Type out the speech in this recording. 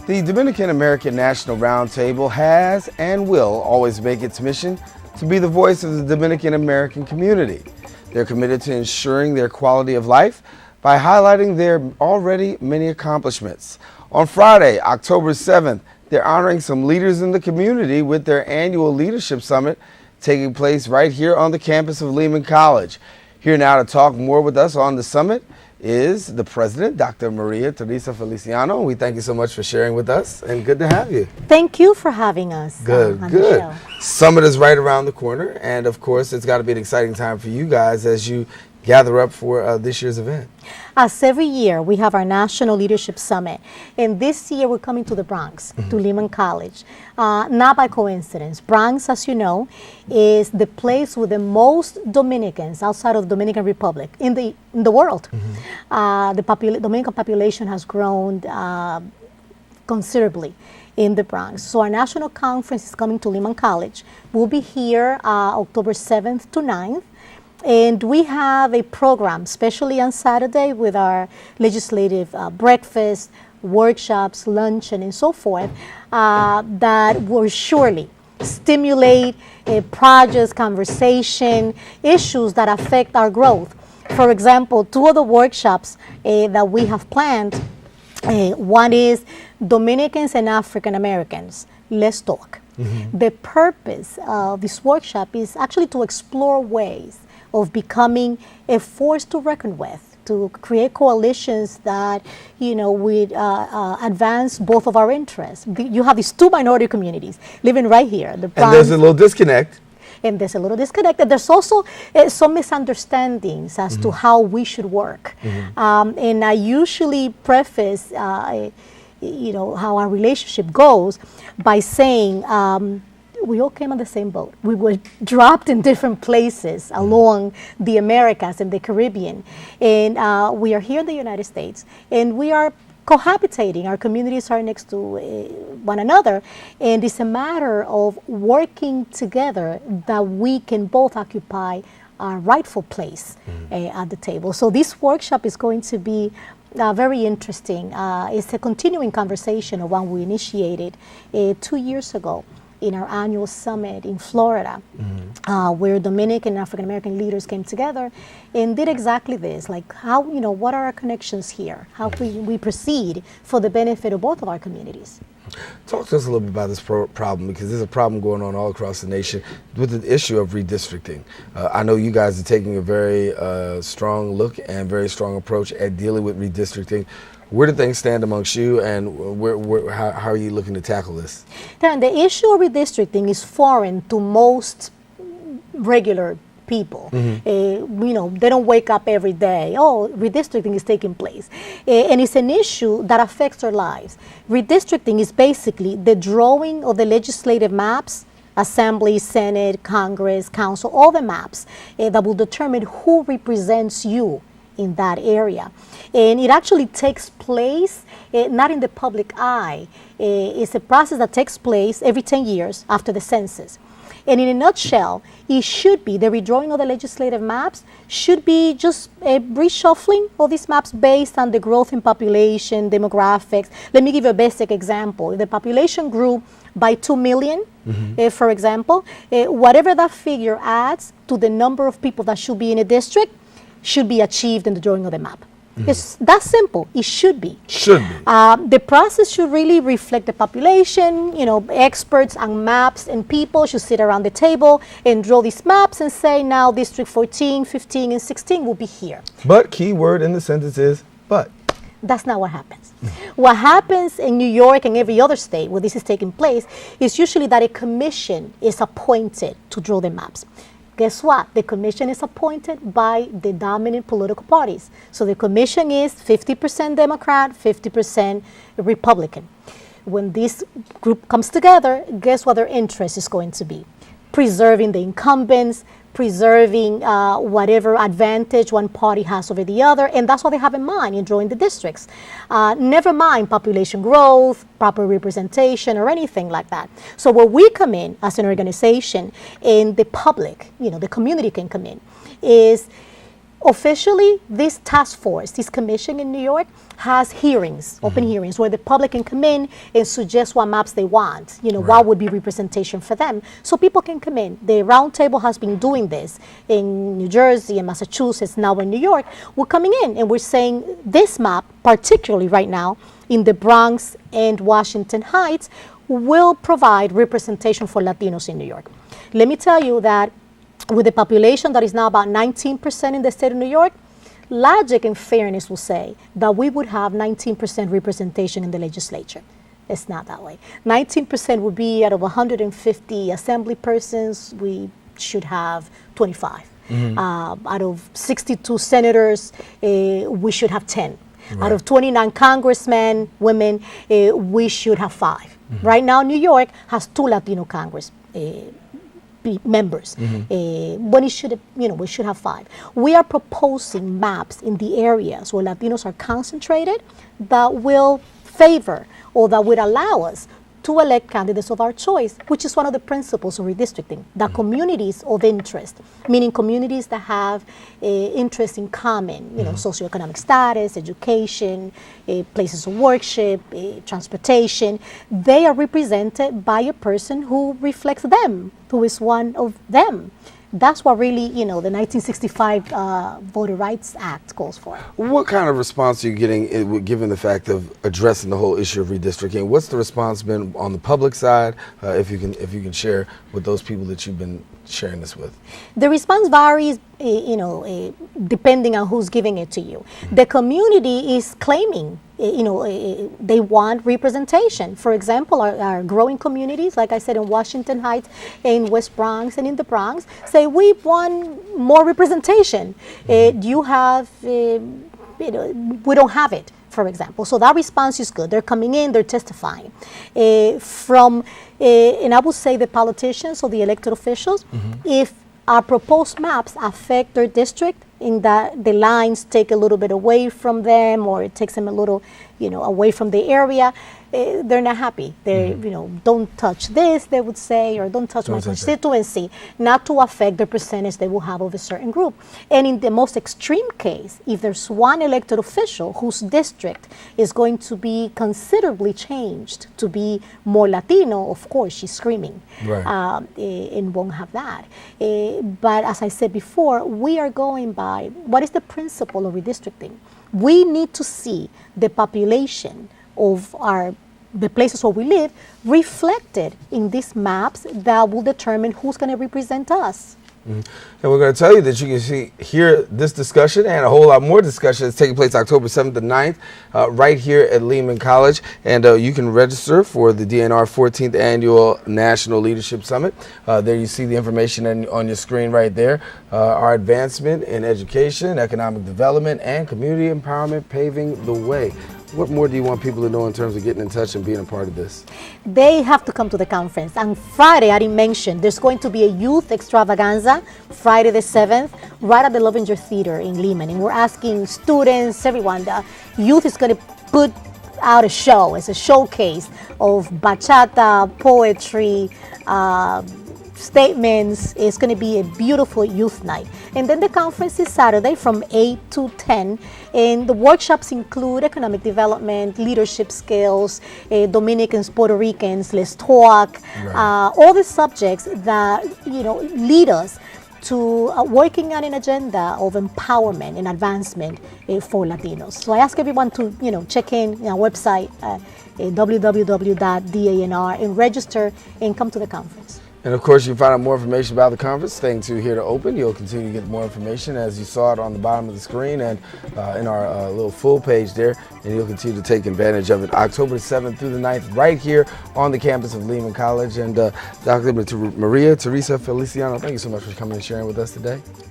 The Dominican American National Roundtable has and will always make its mission to be the voice of the Dominican American community. They're committed to ensuring their quality of life by highlighting their already many accomplishments. On Friday, October 7th, they're honoring some leaders in the community with their annual Leadership Summit taking place right here on the campus of Lehman College. Here now to talk more with us on the summit is the president, Dr. Teresa Feliciano. We thank you so much for sharing with us, and good to have you. Thank you for having us. Good. On the show. Summit is right around the corner, and of course, it's got to be an exciting time for you guys as you gather up for this year's event. As every year, we have our National Leadership Summit, and this year we're coming to the Bronx, to Lehman College. Not by coincidence. Bronx, as you know, is the place with the most Dominicans outside of the Dominican Republic in the world. The Dominican population has grown considerably in the Bronx. So our national conference is coming to Lehman College. We'll be here October 7th to 9th. And we have a program, especially on Saturday, with our legislative breakfast, workshops, luncheon, and so forth, that will surely stimulate projects, conversation, issues that affect our growth. For example, two of the workshops that we have planned, one is Dominicans and African Americans. Let's talk. The purpose of this workshop is actually to explore ways of becoming a force to reckon with, to create coalitions that, would advance both of our interests. You have these two minority communities living right here. And there's a little disconnect. And there's a little disconnect. And there's also some misunderstandings as to how we should work. And I usually preface, how our relationship goes by saying, we all came on the same boat. We were dropped in different places along the Americas and the Caribbean. And we are here in the United States, and we are cohabitating. Our communities are next to one another. And it's a matter of working together that we can both occupy our rightful place at the table. So this workshop is going to be very interesting. It's a continuing conversation of one we initiated 2 years ago in our annual summit in Florida, where Dominican and African American leaders came together and did exactly this, like how, what are our connections here? How we proceed for the benefit of both of our communities. Talk to us a little bit about this problem, because there's a problem going on all across the nation with the issue of redistricting. I know you guys are taking a very strong look and very strong approach at dealing with redistricting. Where do things stand amongst you, and how are you looking to tackle this? Darren, the issue of redistricting is foreign to most regular people. They don't wake up every day, redistricting is taking place. And it's an issue that affects our lives. Redistricting is basically the drawing of the legislative maps, Assembly, Senate, Congress, Council, all the maps that will determine who represents you in that area. And it actually takes place not in the public eye. It's a process that takes place every 10 years after the census. And in a nutshell, it should be, the redrawing of the legislative maps should be just a reshuffling of these maps based on the growth in population, demographics. Let me give you a basic example. If the population grew by 2 million, for example, whatever that figure adds to the number of people that should be in a district should be achieved in the drawing of the map. It's that simple. It should be. The process should really reflect the population. Experts on maps and people should sit around the table and draw these maps and say, now District 14, 15, and 16 will be here. But key word in the sentence is but. That's not what happens. What happens in New York and every other state where this is taking place is usually that a commission is appointed to draw the maps. Guess what? The commission is appointed by the dominant political parties. So the commission is 50% Democrat, 50% Republican. When this group comes together, guess what their interest is going to be? Preserving the incumbents, preserving whatever advantage one party has over the other, and that's what they have in mind in drawing the districts. Never mind population growth, proper representation, or anything like that. So where we come in as an organization, and the public, the community can come in, is Officially, this task force, this commission in New York, has hearings, open hearings, where the public can come in and suggest what maps they want, what would be representation for them. So people can come in. The Roundtable has been doing this in New Jersey and Massachusetts, now in New York. We're coming in and we're saying this map, particularly right now, in the Bronx and Washington Heights, will provide representation for Latinos in New York. Let me tell you that with the population that is now about 19% in the state of New York, logic and fairness will say that we would have 19% representation in the legislature. It's not that way. 19% would be out of 150 assembly persons, we should have 25. Out of 62 senators, we should have 10. Right. Out of 29 congressmen, women, we should have 5. Right now, New York has 2 Latino Congress members. When it should, we should have 5. We are proposing maps in the areas where Latinos are concentrated that will favor or that would allow us to elect candidates of our choice, which is one of the principles of redistricting, that communities of interest, meaning communities that have interest in common, socioeconomic status, education, places of worship, transportation, they are represented by a person who reflects them, who is one of them. That's what really, the 1965 Voter Rights Act calls for. What kind of response are you getting, given the fact of addressing the whole issue of redistricting? What's the response been on the public side, if you can share with those people that you've been sharing this with? The response varies, depending on who's giving it to you. The community is claiming, they want representation. For example, our growing communities, like I said, in Washington Heights, in West Bronx, and in the Bronx, say we want more representation. You have, we don't have it, for example. So that response is good. They're coming in, they're testifying. And I would say the politicians or the elected officials, if our proposed maps affect their district, in that the lines take a little bit away from them, or it takes them a little, away from the area, they're not happy. They, don't touch this, they would say, or don't touch my constituency, not to affect the percentage they will have of a certain group. And in the most extreme case, if there's one elected official whose district is going to be considerably changed to be more Latino, of course, she's screaming, right. And won't have that. But as I said before, we are going by what is the principle of redistricting. We need to see the population of the places where we live reflected in these maps that will determine who's going to represent us. And we're going to tell you that you can hear this discussion and a whole lot more discussion that's taking place October 7th to 9th right here at Lehman College. And you can register for the DNR 14th Annual National Leadership Summit. There you see the information on your screen right there. Our advancement in education, economic development, and community empowerment paving the way. What more do you want people to know in terms of getting in touch and being a part of this? They have to come to the conference. On Friday, I didn't mention, there's going to be a youth extravaganza, Friday the 7th, right at the Lovinger Theater in Lehman. And we're asking students, everyone, the youth is going to put out a show. It's a showcase of bachata, poetry, statements. It's going to be a beautiful youth night. And then the conference is Saturday from 8 to 10. And the workshops include economic development, leadership skills, Dominicans, Puerto Ricans, let's talk, right. All the subjects that, lead us to working on an agenda of empowerment and advancement for Latinos. So I ask everyone to, check in our website, www.danr, and register and come to the conference. And of course, you can find out more information about the conference staying tuned here to open. You'll continue to get more information as you saw it on the bottom of the screen and in our little full page there. And you'll continue to take advantage of it October 7th through the 9th right here on the campus of Lehman College. And Dr. Maria, Teresa, Feliciano, thank you so much for coming and sharing with us today.